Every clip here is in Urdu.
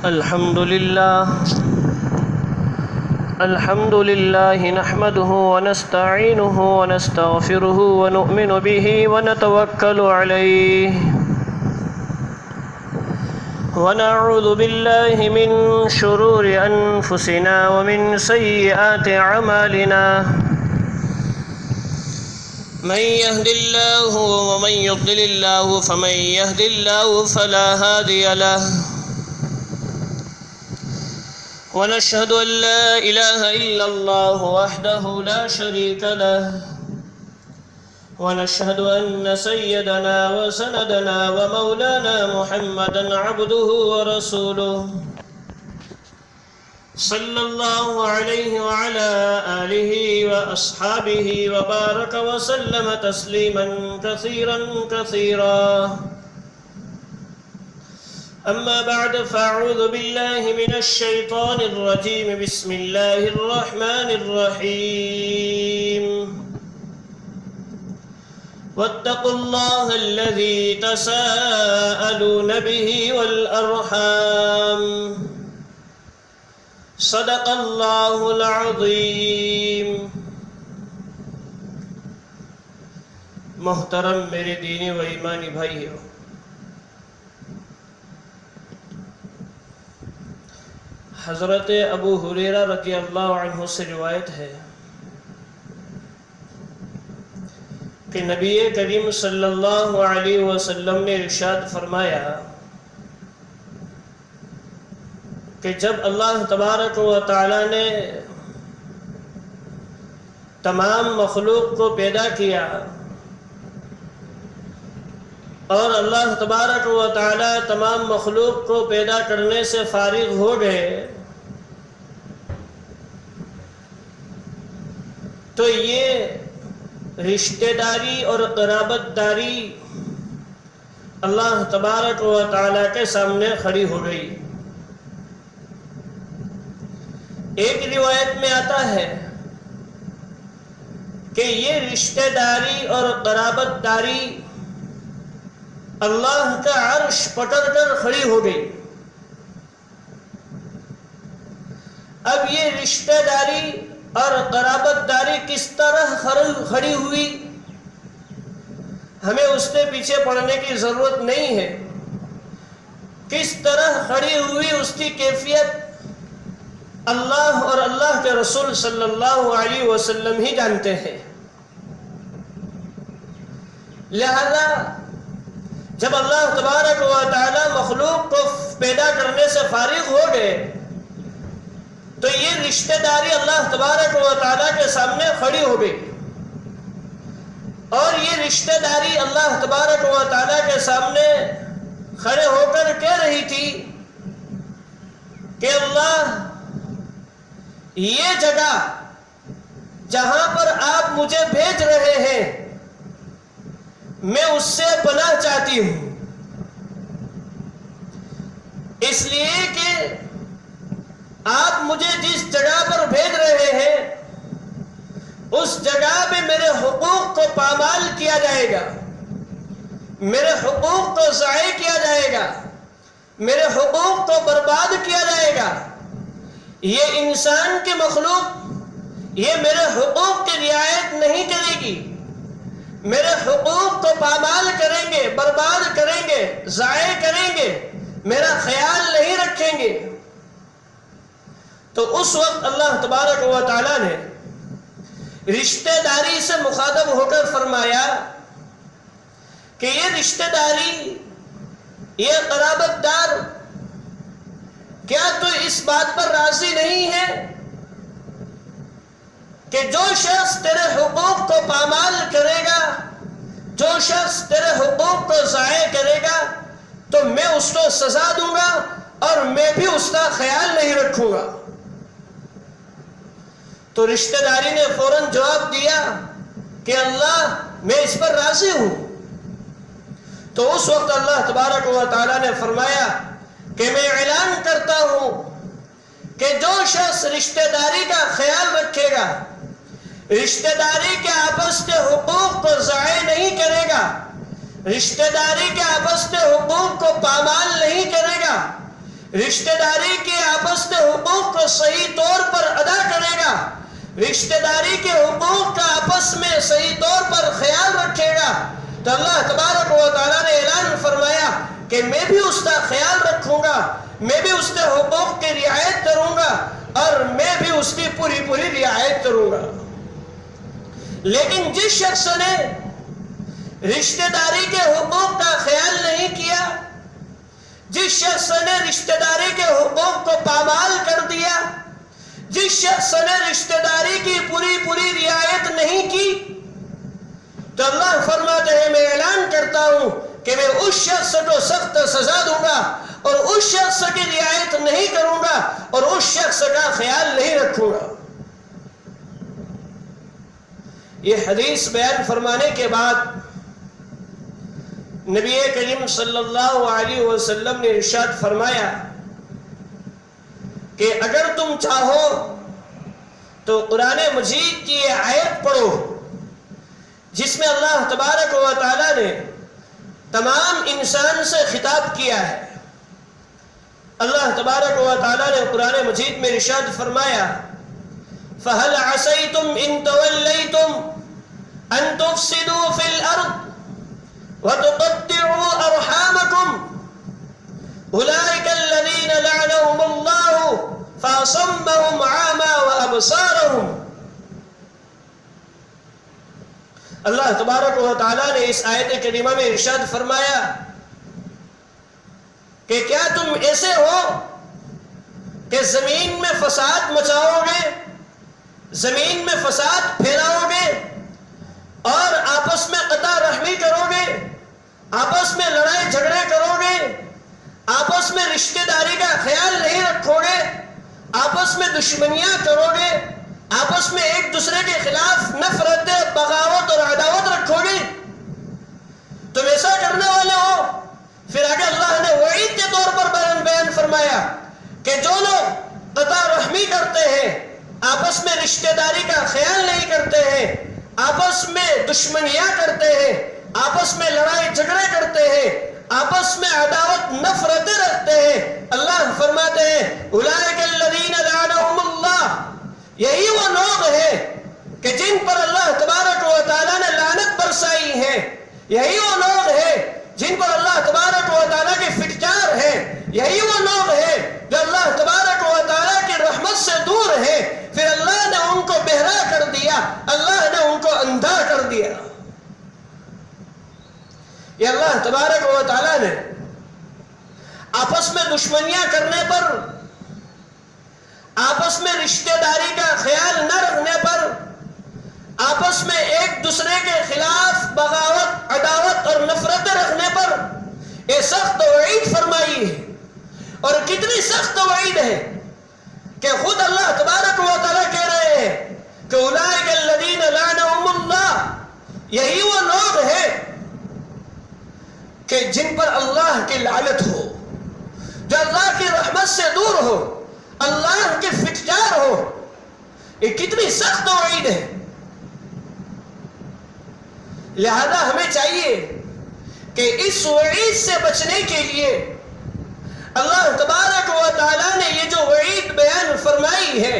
الحمد لله نحمده ونستعينه ونستغفره ونؤمن به ونتوكل عليه ونعوذ بالله من شرور أنفسنا ومن سيئات أعمالنا من يهد الله ومن يضلل الله فمن يهد الله فلا هادي له ونشهد أن لا إله إلا الله وحده لا شريك له ونشهد أن سيدنا وسندنا ومولانا محمدا عبده ورسوله صلى الله عليه وعلى آله وأصحابه وبارك وسلم تسليما كثيرا كثيرا أما بعد فأعوذ بالله من الشيطان الرجيم بسم الله الرحمن الرحيم واتقوا الله الذي تساءلون به والأرحام صدق الله العظيم. محترم میرے دینی و ایمانی بھائیو، حضرت ابو ہریرہ رضی اللہ عنہ سے روایت ہے کہ نبی کریم صلی اللہ علیہ وسلم نے ارشاد فرمایا کہ جب اللہ تبارک و تعالی نے تمام مخلوق کو پیدا کیا اور اللہ تبارک و تعالی تمام مخلوق کو پیدا کرنے سے فارغ ہو گئے تو یہ رشتہ داری اور قرابت داری اللہ تبارک و تعالی کے سامنے کھڑی ہو گئی. ایک روایت میں آتا ہے کہ یہ رشتہ داری اور قرابت داری اللہ کا عرش پکڑ کر کھڑی ہو گئی. اب یہ رشتہ داری اور قرابت داری کس طرح کھڑی ہوئی ہمیں اس کے پیچھے پڑنے کی ضرورت نہیں ہے. کس طرح کھڑی ہوئی اس کی کیفیت اللہ اور اللہ کے رسول صلی اللہ علیہ وسلم ہی جانتے ہیں. لہذا جب اللہ تبارک و تعالی مخلوق کو پیدا کرنے سے فارغ ہو گئے تو یہ رشتہ داری اللہ تبارک و تعالی کے سامنے کھڑی ہو گئی اور یہ رشتہ داری اللہ تبارک و تعالی کے سامنے کھڑے ہو کر کہہ رہی تھی کہ اللہ، یہ جگہ جہاں پر آپ مجھے بھیج رہے ہیں میں اس سے پناہ چاہتی ہوں، اس لیے کہ آپ مجھے جس جگہ پر بھیج رہے ہیں اس جگہ میں میرے حقوق کو پامال کیا جائے گا، میرے حقوق کو ضائع کیا جائے گا، میرے حقوق کو برباد کیا جائے گا. یہ انسان کی مخلوق یہ میرے حقوق کی رعایت نہیں کرے گی، میرے حقوق کو پامال کریں گے، برباد کریں گے، ضائع کریں گے، میرا خیال نہیں رکھیں گے. تو اس وقت اللہ تبارک و تعالی نے رشتہ داری سے مخاطب ہو کر فرمایا کہ یہ رشتہ داری، یہ قرابت دار، کیا تو اس بات پر راضی نہیں ہے کہ جو شخص تیرے حقوق کو پامال کرے گا، جو شخص تیرے حقوق کو ضائع کرے گا تو میں اس کو سزا دوں گا اور میں بھی اس کا خیال نہیں رکھوں گا. تو رشتہ داری نے فوراً جواب دیا کہ اللہ، میں اس پر راضی ہوں. تو اس وقت اللہ تبارک و تعالی نے فرمایا کہ میں اعلان کرتا ہوں کہ جو شخص رشتہ داری کا خیال رکھے گا، رشتہ داری کے آپس کے حقوق کو ضائع نہیں کرے گا، رشتہ داری کے آپس کے حقوق کو پامال نہیں کرے گا، رشتہ داری کے آپس میں حقوق کو صحیح طور پر ادا کرے گا، رشتہ داری کے حقوق کا آپس میں صحیح طور پر خیال رکھے گا، تو اللہ تبارک و تعالیٰ نے اعلان فرمایا کہ میں بھی اس کا خیال رکھوں گا، میں بھی اس کے حقوق کی رعایت کروں گا اور میں بھی اس کی پوری پوری رعایت کروں گا۔ لیکن جس شخص نے رشتہ داری کے حقوق کا خیال نہیں کیا، جس شخص نے رشتہ داری کے حقوق کو پامال کر دیا، جس شخص نے رشتہ داری کی پوری پوری رعایت نہیں کی، تو اللہ فرماتے ہیں میں اعلان کرتا ہوں کہ میں اس شخص کو سخت سزا دوں گا اور اس شخص کی رعایت نہیں کروں گا اور اس شخص کا خیال نہیں رکھوں گا۔ یہ حدیث بیان فرمانے کے بعد نبی کریم صلی اللہ علیہ وسلم نے ارشاد فرمایا کہ اگر تم چاہو تو قرآن مجید کی یہ آیت پڑھو جس میں اللہ تبارک و تعالیٰ نے تمام انسان سے خطاب کیا ہے۔ اللہ تبارک و تعالیٰ نے قرآن مجید میں ارشاد فرمایا فَهَلْ عَسَيْتُمْ إِن تَوَلَّيْتُمْ أَن تُفْسِدُوا فِي الْأَرْضِ وَتُقَطِّعُوا أَرْحَامَكُمْ أُولَئِكَ الَّذِينَ لَعَنَهُمُ اللَّهُ فَأَصَمَّهُمْ عَامًا وَأَبْصَارَهُمْ۔ اللہ تبارک و تعالیٰ نے اس آیت کریمہ میں ارشاد فرمایا کہ کیا تم ایسے ہو کہ زمین میں فساد مچاؤ گے، زمین میں فساد پھیلاؤ گے اور آپس میں قطع رحمی کرو گے، آپس میں لڑائی جھگڑے کرو گے، آپس میں رشتہ داری کا خیال نہیں رکھو گے، آپس میں دشمنیاں کرو گے، آپس میں ایک دوسرے کے خلاف نفرت، بغاوت اور عداوت رکھو گے، تم ایسا کرنے والے ہو۔ پھر آگے اللہ نے وعید کے طور پر بیان فرمایا کہ جو لوگ قطع رحمی کرتے ہیں، آپس میں رشتہ داری کا خیال نہیں کرتے ہیں، آپس میں دشمنیاں کرتے ہیں، آپس میں لڑائی جھگڑے کرتے ہیں، آپس میں عداوت نفرتیں رکھتے ہیں، اللہ فرماتے ہیں اولئک الذین لعنہم اللہ، یہی وہ لوگ ہیں کہ جن پر اللہ تبارک و تعالیٰ نے لعنت برسائی ہے، یہی وہ لوگ ہیں جن پر اللہ تبارک و تعالیٰ کی فٹکار ہے، یہی وہ لوگ ہیں جو اللہ تبارک و تعالیٰ کی رحمت سے دور ہیں، پھر اللہ نے ان کو بہرا کر دیا، اللہ نے ان کو اندھا کر دیا۔ یہ اللہ تبارک و تعالیٰ نے آپس میں دشمنیاں کرنے پر، آپس میں رشتہ داری کا خیال نہ رکھنے پر، آپس میں ایک دوسرے کے خلاف بغاوت، عداوت اور نفرت رکھنے پر یہ سخت وعید فرمائی ہے۔ اور کتنی سخت وعید ہے کہ خود اللہ تبارک و تعالیٰ کہہ رہے ہیں کہ اولئک الذین لعنہم اللہ، یہی وہ لوگ ہیں کہ جن پر اللہ کی لعنت ہو، جو اللہ کی رحمت سے دور ہو، اللہ کی فٹکار ہو۔ یہ کتنی سخت وعید ہے۔ لہذا ہمیں چاہیے کہ اس وعید سے بچنے کے لیے اللہ تبارک و تعالیٰ نے یہ جو وعید بیان فرمائی ہے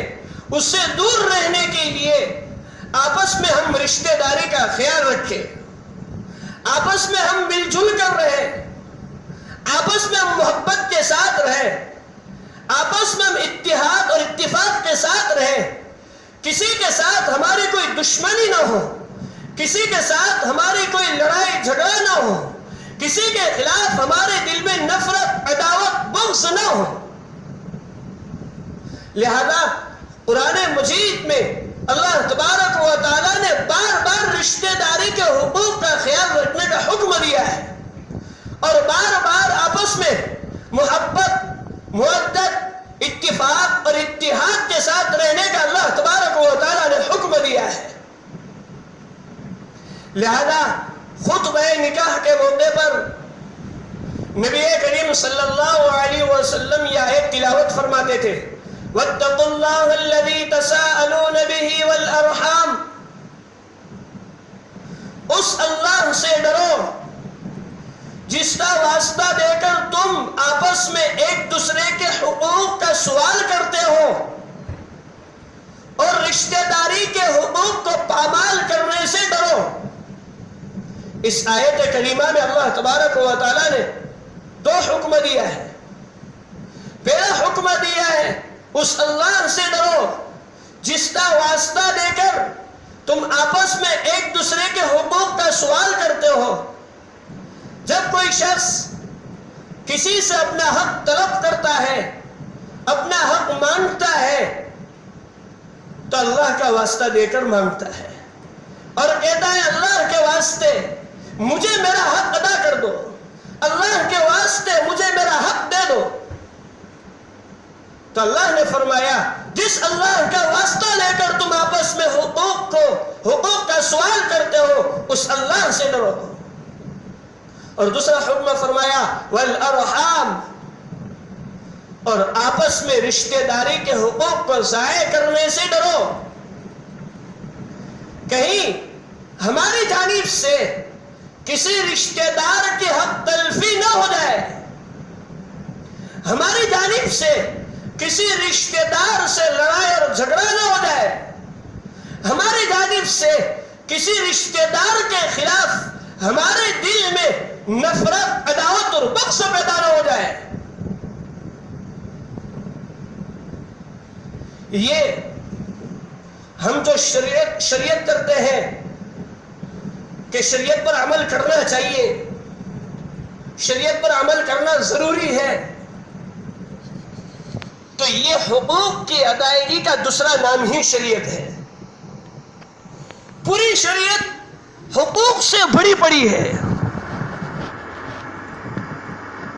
اس سے دور رہنے کے لیے آپس میں ہم رشتہ داری کا خیال رکھیں، آپس میں ہم مل جل کر رہیں، آپس میں ہم محبت کے ساتھ رہیں، آپس میں ہم اتحاد اور اتفاق کے ساتھ رہیں، کسی کے ساتھ ہماری کوئی دشمنی نہ ہو، کسی کے ساتھ ہماری کوئی لڑائی جھگڑا نہ ہو، کسی کے خلاف ہمارے دل میں نفرت، عداوت، بغض نہ ہو۔ لہذا قرآن مجید میں اللہ تبارک و تعالیٰ نے بار بار رشتہ داری کے حقوق کا خیال رکھنے کا حکم دیا ہے اور بار بار آپس میں محبت، مودت، اتفاق اور اتحاد کے ساتھ رہنے کا اللہ تبارک و تعالیٰ نے حکم دیا ہے۔ لہذا خطبہ نکاح کے موقع پر نبی کریم صلی اللہ علیہ وسلم یہ آیت تلاوت فرماتے تھے وَاتَّقُوا اللَّهَ الَّذِي تَسَاءَلُونَ بِهِ وَالْأَرْحَامَ، اس اللہ سے ڈرو جس کا واسطہ دے کر تم آپس میں ایک دوسرے کے حقوق کا سوال کرتے ہو اور رشتہ داری کے حقوق کو پامال کرنے سے ڈرو۔ اس آیت کریمہ میں اللہ تبارک و تعالیٰ نے دو حکم دیا ہے۔ پہلا حکم دیا ہے اس اللہ سے ڈرو جس کا واسطہ دے کر تم آپس میں ایک دوسرے کے حقوق کا سوال کرتے ہو۔ جب کوئی شخص کسی سے اپنا حق طلب کرتا ہے، اپنا حق مانگتا ہے، تو اللہ کا واسطہ دے کر مانگتا ہے اور کہتا ہے اللہ کے واسطے مجھے میرا حق ادا کر دو، اللہ کے واسطے مجھے میرا حق دے دو۔ تو اللہ نے فرمایا جس اللہ کا واسطہ لے کر تم آپس میں حقوق کا سوال کرتے ہو اس اللہ سے ڈرو۔ اور دوسرا حکم فرمایا والارحام، اور آپس میں رشتہ داری کے حقوق کو ضائع کرنے سے ڈرو۔ کہیں ہماری جانب سے کسی رشتہ دار کے حق تلفی نہ ہو جائے، ہماری جانب سے کسی رشتہ دار سے لڑائی اور جھگڑا نہ ہو جائے، ہماری جانب سے کسی رشتہ دار کے خلاف ہمارے دل میں نفرت، عداوت اور بغض پیدا نہ ہو جائے۔ یہ ہم جو شریعت کرتے ہیں کہ شریعت پر عمل کرنا چاہیے، شریعت پر عمل کرنا ضروری ہے، تو یہ حقوق کی ادائیگی کا دوسرا نام ہی شریعت ہے۔ پوری شریعت حقوق سے بڑی پڑی ہے۔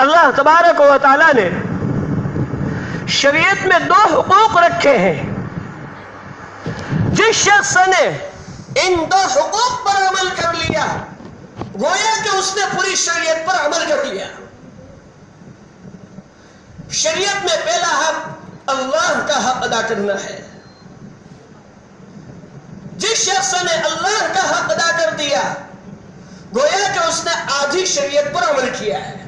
اللہ تبارک و تعالیٰ نے شریعت میں دو حقوق رکھے ہیں۔ جس شخص نے ان دو حقوق پر عمل کر لیا گویا کہ اس نے پوری شریعت پر عمل کر لیا۔ شریعت میں پہلا حق اللہ کا حق ادا کرنا ہے۔ جس شخص نے اللہ کا حق ادا کر دیا گویا کہ اس نے آدھی شریعت پر عمل کیا ہے۔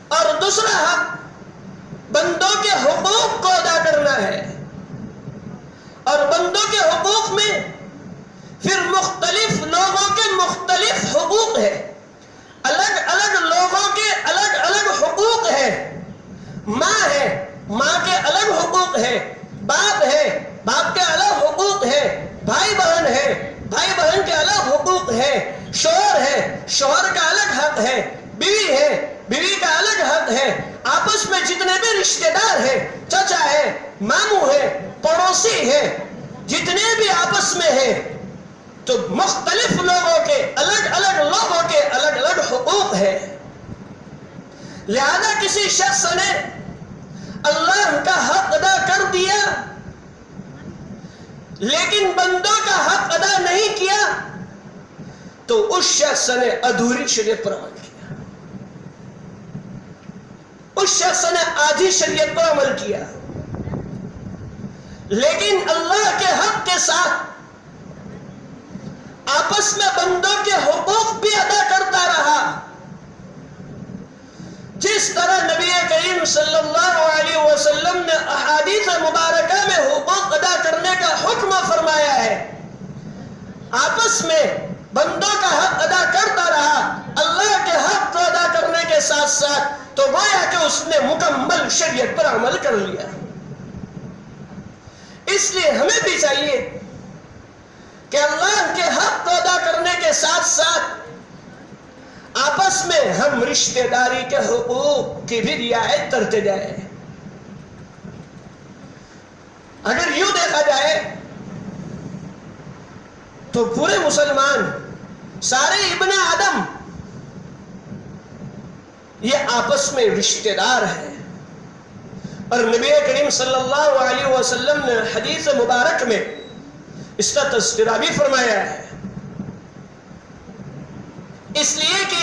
اور دوسرا حق بندوں کے حقوق کو ادا کرنا ہے، اور بندوں کے حقوق میں پھر مختلف لوگوں کے مختلف حقوق ہیں، الگ الگ لوگوں کے الگ الگ حقوق ہیں۔ ماں ہے، ماں کے الگ حقوق ہیں، باپ ہے، باپ کے الگ حقوق ہیں، بھائی بہن ہے، بھائی بہن کے الگ حقوق ہیں، شوہر ہے، شوہر کا الگ حق ہے، بیوی ہے، بیوی کا الگ حق ہے۔ آپس میں جتنے بھی رشتہ دار ہیں، چچا ہے، ماموں ہے، پڑوسی ہے، جتنے بھی آپس میں ہیں، تو مختلف لوگوں کے الگ الگ حقوق ہیں۔ لہذا کسی شخص نے اللہ کا حق ادا کر دیا لیکن بندوں کا حق ادا نہیں کیا تو اس شخص نے ادھوری شریعت پر عمل کیا، اس شخص نے آدھی شریعت پر عمل کیا۔ لیکن اللہ کے حق کے ساتھ آپس میں بندوں کے حقوق بھی ادا کرتا رہا۔ جس طرح نبی کریم صلی اللہ علیہ وسلم نے احادیث مبارکہ میں حقوق ادا کرنے کا حکم فرمایا ہے، آپس میں بندوں کا حق ادا کرتا رہا، اللہ کے حق کو ادا کرنے کے ساتھ ساتھ، تو گویا کہ اس نے مکمل شریعت پر عمل کر لیا۔ اس لیے ہمیں بھی چاہیے کہ اللہ کے حق کو ادا کرنے کے ساتھ ساتھ آپس میں ہم رشتہ داری کے حقوق کی بھی رعایت کرتے جائیں۔ اگر یوں دیکھا جائے تو پورے مسلمان، سارے ابن آدم، یہ آپس میں رشتہ دار ہیں۔ اور نبی کریم صلی اللہ علیہ وسلم نے حدیث مبارک میں اس کا تذکرہ بھی فرمایا ہے، اس لیے کہ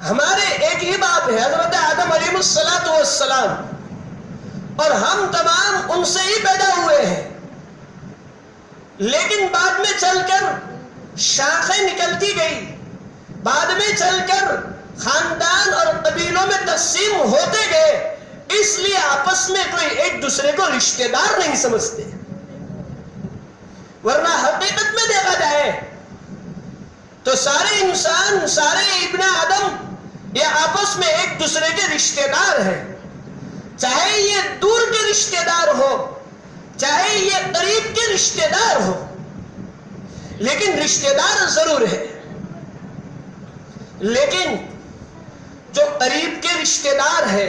ہمارے ایک ہی باپ ہے، حضرت آدم علیہ السلام، اور ہم تمام ان سے ہی پیدا ہوئے ہیں، لیکن بعد میں چل کر شاخیں نکلتی گئی، بعد میں چل کر خاندان اور قبیلوں میں تقسیم ہوتے گئے، اس لیے آپس میں کوئی ایک دوسرے کو رشتہ دار نہیں سمجھتے، ورنہ حقیقت میں دیکھا جائے تو سارے انسان، سارے ابن آدم یہ آپس میں ایک دوسرے کے رشتہ دار ہیں، چاہے یہ دور کے رشتہ دار ہو، چاہے یہ قریب کے رشتہ دار ہو، لیکن رشتہ دار ضرور ہے۔ لیکن جو قریب کے رشتہ دار ہے،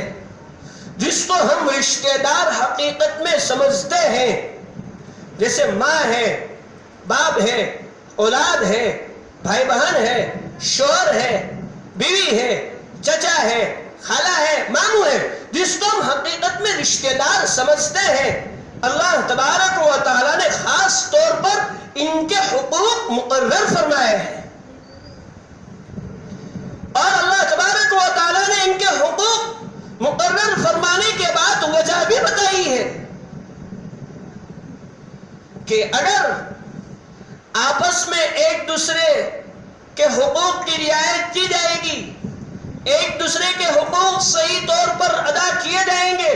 جس کو ہم رشتہ دار حقیقت میں سمجھتے ہیں، جیسے ماں ہے، باپ ہے، اولاد ہے، بھائی بہن ہے، شوہر ہے، بیوی ہے، چچا ہے، خالہ ہے، ماموں ہے، جس کو ہم حقیقت میں رشتہ دار سمجھتے ہیں، اللہ تبارک و تعالیٰ نے خاص طور پر ان کے حقوق مقرر فرمائے ہیں، اور اللہ تبارک و تعالیٰ نے ان کے حقوق مقرر فرمانے کے بعد وجہ بھی بتائی ہے کہ اگر آپس میں ایک دوسرے کے حقوق کی رعایت کی جائے گی، ایک دوسرے کے حقوق صحیح طور پر ادا کیے جائیں گے،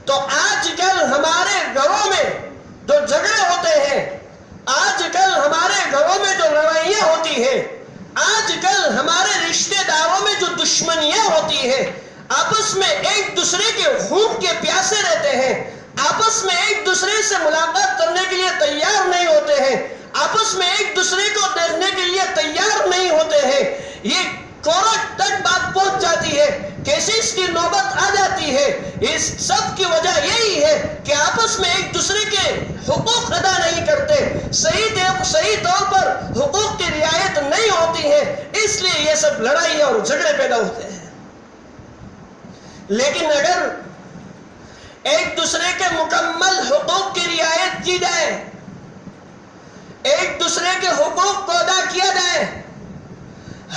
تو آج کل ہمارے گھروں میں جو جھگڑے ہوتے ہیں، آج کل ہمارے گھروں میں جو لڑائیاں ہوتی ہیں، آج کل ہمارے رشتہ داروں میں جو دشمنیاں ہوتی ہیں، آپس میں ایک دوسرے کے خون کے پیاسے رہتے ہیں، آپس میں ایک دوسرے سے ملاقات کرنے کے لیے تیار نہیں ہوتے ہیں، آپس میں ایک دوسرے کو دیکھنے کے لیے تیار نہیں ہوتے ہیں، یہ کورٹ تک بات پہنچ جاتی ہے، کیسز کی نوبت آ جاتی ہے، اس سب کی وجہ یہی ہے کہ آپس میں ایک دوسرے کے حقوق ادا نہیں کرتے، صحیح طور پر حقوق کی رعایت نہیں ہوتی ہے، اس لیے یہ سب لڑائی اور جھگڑے پیدا ہوتے ہیں۔ لیکن اگر ایک دوسرے کے مکمل حقوق کی رعایت کی جائے، ایک دوسرے کے حقوق کو ادا کیا جائے،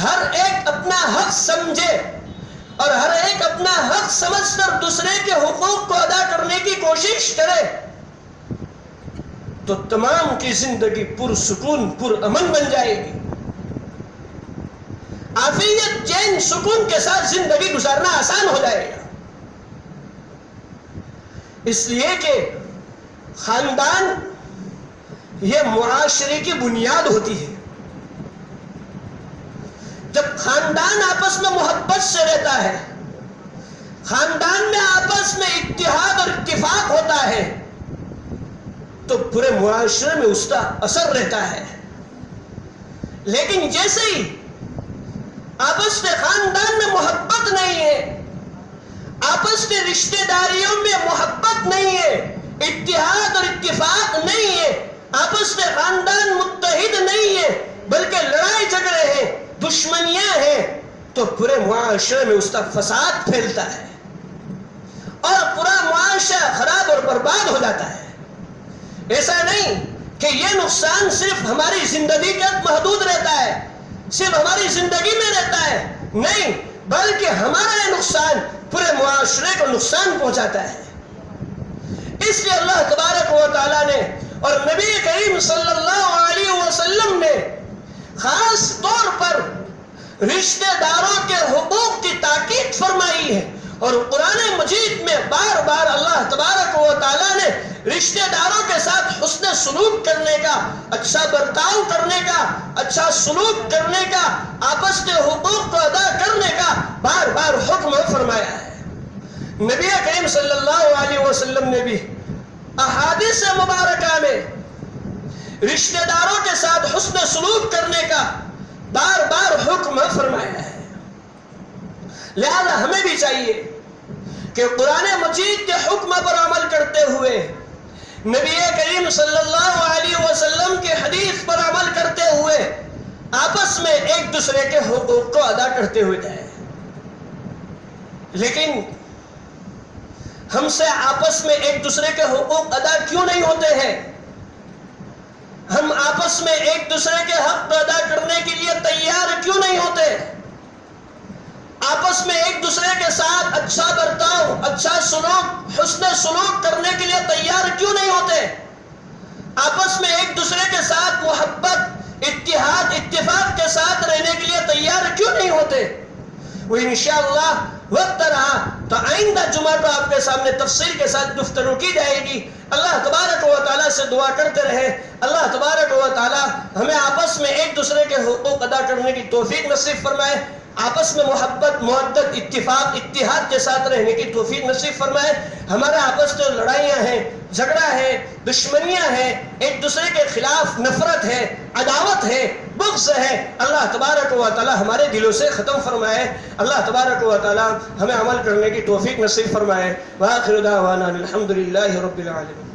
ہر ایک اپنا حق سمجھے اور ہر ایک اپنا حق سمجھ کر دوسرے کے حقوق کو ادا کرنے کی کوشش کرے، تو تمام کی زندگی پرسکون پرامن بن جائے گی، عافیت چین سکون کے ساتھ زندگی گزارنا آسان ہو جائے گا۔ اس لیے کہ خاندان یہ معاشرے کی بنیاد ہوتی ہے۔ جب خاندان آپس میں محبت سے رہتا ہے، خاندان میں آپس میں اتحاد اور اتفاق ہوتا ہے، تو پورے معاشرے میں اس کا اثر رہتا ہے۔ لیکن جیسے ہی آپس میں خاندان میں محبت نہیں ہے، آپس کے رشتہ داریوں میں محبت نہیں ہے، اتحاد اور اتفاق نہیں ہے، آپس میں خاندان متحد نہیں ہے، بلکہ لڑائی جھگڑے ہیں، دشمنیاں ہیں، تو پورے معاشرے میں اس کا فساد پھیلتا ہے اور پورا معاشرہ خراب اور برباد ہو جاتا ہے۔ ایسا نہیں کہ یہ نقصان صرف ہماری زندگی کے محدود رہتا ہے، صرف ہماری زندگی میں رہتا ہے، نہیں، بلکہ ہمارا یہ نقصان پورے معاشرے کو نقصان پہنچاتا ہے۔ اس لیے اللہ تبارک و تعالیٰ نے اور نبی کریم صلی اللہ علیہ وسلم نے خاص طور پر رشتہ داروں کے حقوق کی تاکید فرمائی ہے، اور قرآن مجید میں بار بار اللہ تبارک و تعالیٰ نے رشتہ داروں کے ساتھ حسن سلوک کرنے کا، اچھا برتاؤ کرنے کا، اچھا سلوک کرنے کا، آپس کے حقوق کو ادا کرنے کا بار بار حکم فرمایا ہے۔ نبی کریم صلی اللہ علیہ وسلم نے بھی احادیث مبارکہ میں رشتہ داروں کے ساتھ حسن سلوک کرنے کا بار بار حکم فرمایا ہے۔ لہذا ہمیں بھی چاہیے کہ قرآن مجید کے حکم پر عمل کرتے ہوئے، نبی کریم صلی اللہ علیہ وسلم کے حدیث پر عمل کرتے ہوئے، آپس میں ایک دوسرے کے حقوق کو ادا کرتے ہوئے جائیں۔ لیکن ہم سے آپس میں ایک دوسرے کے حقوق ادا کیوں نہیں ہوتے ہیں؟ ہم آپس میں ایک دوسرے کے حق ادا کرنے کے لیے تیار کیوں نہیں ہوتے؟ آپس میں ایک دوسرے کے ساتھ اچھا برتاؤ، اچھا سلوک، حسن سلوک کرنے کے لیے تیار کیوں نہیں ہوتے؟ آپس میں ایک دوسرے کے ساتھ محبت، اتحاد اتفاق کے ساتھ رہنے کے لیے تیار کیوں نہیں ہوتے؟ وہ انشاءاللہ وقت رہا تو آئندہ جمعہ کو آپ کے سامنے تفصیل کے ساتھ گفتگو کی جائے گی۔ اللہ تبارک و تعالیٰ سے دعا کرتے رہے، اللہ تبارک و تعالیٰ ہمیں آپس میں ایک دوسرے کے حقوق ادا کرنے کی توفیق نصیب فرمائے، آپس میں محبت، محبت، اتفاق، اتحاد کے ساتھ رہنے کی توفیق نصیب فرمائے۔ ہمارے آپس میں لڑائیاں ہیں، جھگڑا ہے، دشمنیاں ہیں، ایک دوسرے کے خلاف نفرت ہے، عداوت ہے، بغض ہے، اللہ تبارک و تعالی ہمارے دلوں سے ختم فرمائے۔ اللہ تبارک و تعالی ہمیں عمل کرنے کی توفیق نصیب فرمائے۔ وآخر دعوانا الحمدللہ رب العالمین۔